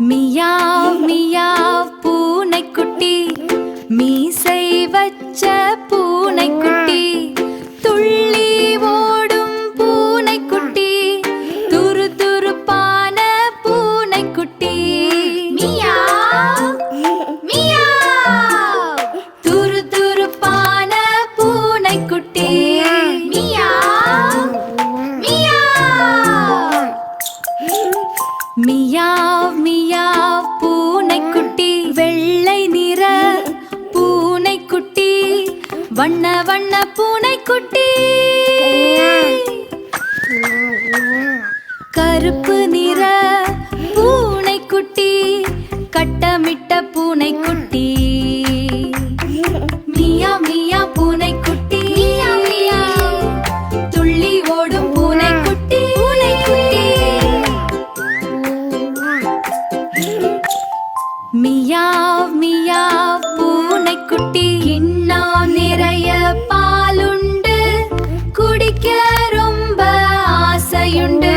Meow meow பூனைக்குட்டி, மீசை வச்ச பூனைக்குட்டி, துள்ளி ஓடும் பூனைக்குட்டி, துரு துருப்பான பூனைக்குட்டி. மியாவ் மியாவ், துரு துருப்பான பூனைக்குட்டி. Meow meow. மியாவ் மியாவ் பூனைக்குட்டி, வெள்ளை நிற பூனைக்குட்டி, வண்ண வண்ண பூனைக்குட்டி. கருப்பு நிற பூனைக்குட்டி, கட்டமிட்ட பூனைக்குட்டி. மியா மியா பூனைக்குட்டி, மியா மியா, துள்ளி ஓடும் பூனைக்குட்டி. பூனைக்குட்டி. மியாவ் மியாவ் பூனைக்குட்டி, இன்னும் நிறைய பாலுண்டு, குடிக்க ரொம்ப ஆசையுண்டு.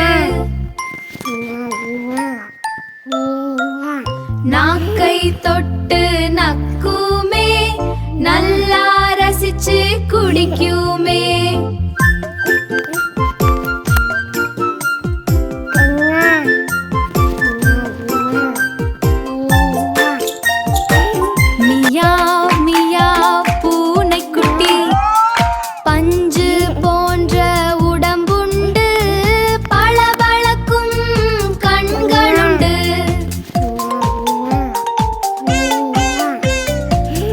நாக்கை தொட்டு நக்குமே, நல்லா ரசிச்சு குடிக்குமே. மியாவ் மியாவ் பூனைக்குட்டி, பஞ்சு போன்ற உடம்புண்டு, பளபளக்கும் கண்களுண்டு.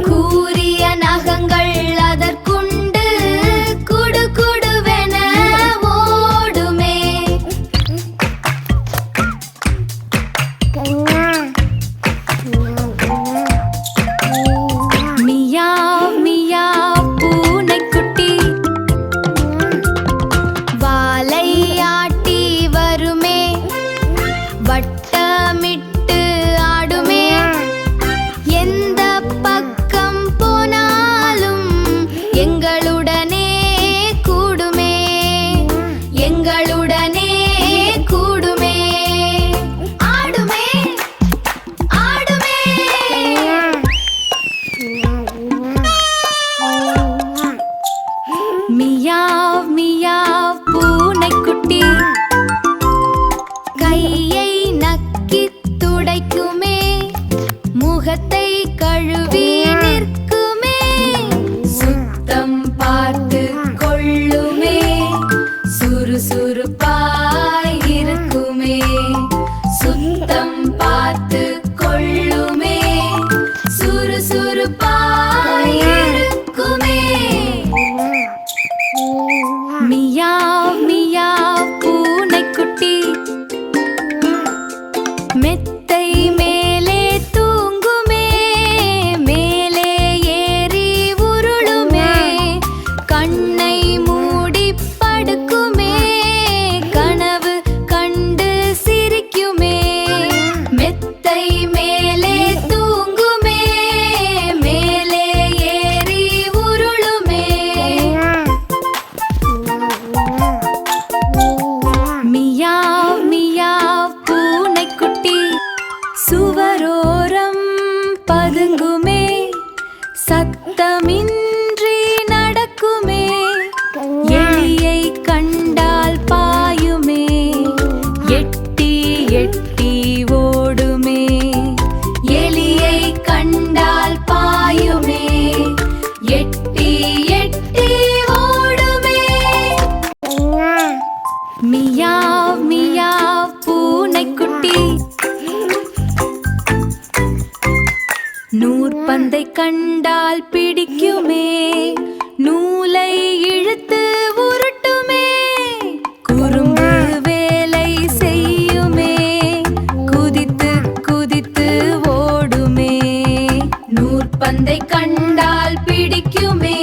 கூரிய நகங்கள் அதற்குண்டு, குடு குடுவென ஓடுமே. மியாவ் மியாவ் பூனைக்குட்டி, வாலை ஆட்டி வருமே, வட்டமிட்டு ஆடுமே. எந்த பக்கம் போனாலும் எங்களுடனே கூடுமே, எங்களுடனே கூடுமே. ஆடுமே ஆடுமே. மியாவ் மியாவ் பூனைக்குட்டி, கையை நக்கித் துடைக்குமே, முகத்தை கழுவி நிற்குமே. சுத்தம் பார்த்து கொள்ளுமே, சுறுசுறுப்பாய் இருக்குமே. சுத்தம் பார்த்து கொள்ளுமே, சுறுசுறுப்பாய் இருக்குமே. மியாவ் மியாவ் பூனைக்குட்டி, மெத்தை மேலே தூங்குமே, மேலே ஏறி உருளுமே. கண்ணை மூடி படுக்குமே, கனவு கண்டு சிரிக்குமே. மெத்தை மேலே தூங்குமே, மேலே ஏறி உருளுமே. மியாவ் மியாவ் பூனைக்குட்டி, சுவரோரம் பதுங்குமே, சத்தமின்றி நடக்குமே. எலியை கண்டால் பாயுமே, எட்டி எட்டி ஓடுமே. எலியை கண்டால் பாயுமே, எட்டி எட்டி ஓடுமே. மியாவ் மியாவ் பூனைக்குட்டி, நூற்பந்தை கண்டால் பிடிக்குமே, நூலை இழுத்து உருட்டுமே. குறும்பு வேலை செய்யுமே, குதித்து குதித்து ஓடுமே. நூற்பந்தை கண்டால் பிடிக்குமே,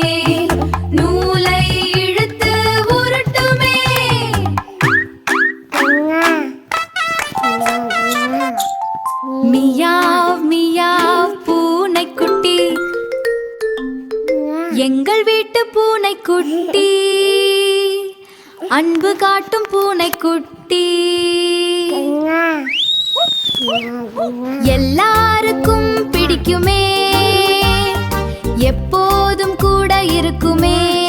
நூலை இழுத்து உருட்டுமே. மியாவ் மியாவ் பூனைக்குட்டி, எங்கள் வீட்டு பூனைக்குட்டி, அன்பு காட்டும் பூனைக்குட்டி. எல்லாருக்கும் பிடிக்குமே, எப்போதும் கூட இருக்குமே.